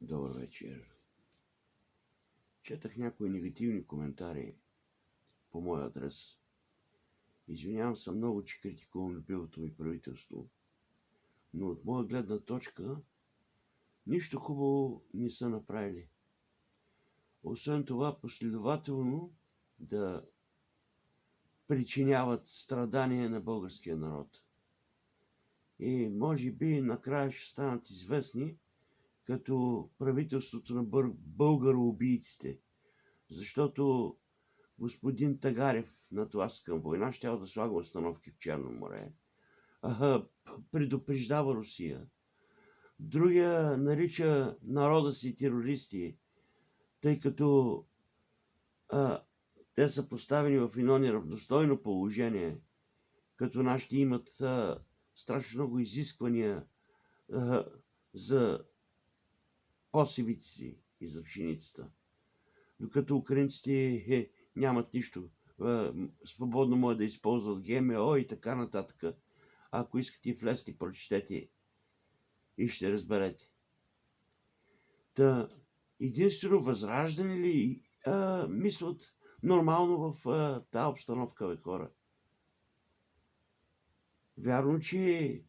Добър вечер. Четах някои негативни коментари по мой адрес. Извинявам се много, че критикувам любимото ми правителство, но от моя гледна точка нищо хубаво не са направили. Освен това, последователно да причиняват страдания на българския народ. И може би накрая ще станат известни като правителството на българоубийците, защото господин Тагарев натласкан война щял да слага установки в Черно море. Предупреждава Русия. Другия нарича народа си терористи, тъй като те са поставени в едно неравностойно положение, като нашите имат страшно много изисквания за посевите си и за пшеницата. Докато украинците нямат нищо. Свободно може да използват ГМО и така нататък. Ако искате, влезте, прочетете и ще разберете. Единствено възраждане ли мислят нормално в тази обстановка, бе, хора? Вярно, че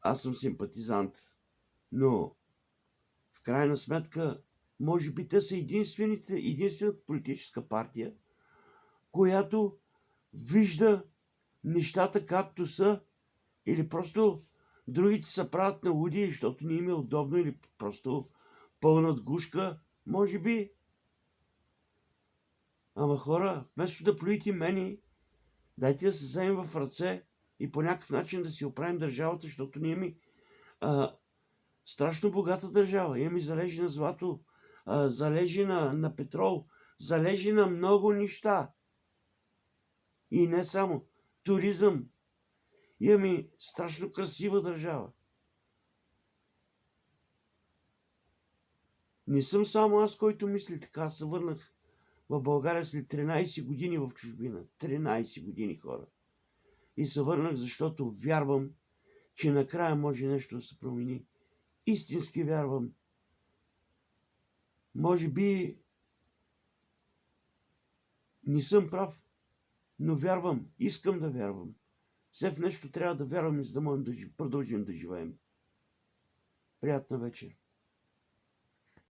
аз съм симпатизант, но в крайна сметка може би те са единствената политическа партия, която вижда нещата както са, или просто другите се правят на луди, защото не им е удобно, или просто пълнат гушка, може би. Ама хора, вместо да плюете мене, дайте да се вземем в ръце и по някакъв начин да си оправим държавата, защото ние ми страшно богата държава. Имаме залежи на злато, залежи на петрол, залежи на много неща. И не само. Туризъм. Имаме страшно красива държава. Не съм само аз, който мисли така. Аз се върнах в България след 13 години в чужбина. 13 години, хора. И се върнах, защото вярвам, че накрая може нещо да се промени. Истински вярвам. Може би не съм прав, но вярвам. Искам да вярвам. Все в нещо трябва да вярваме, за да можем да продължим да живеем. Приятна вечер!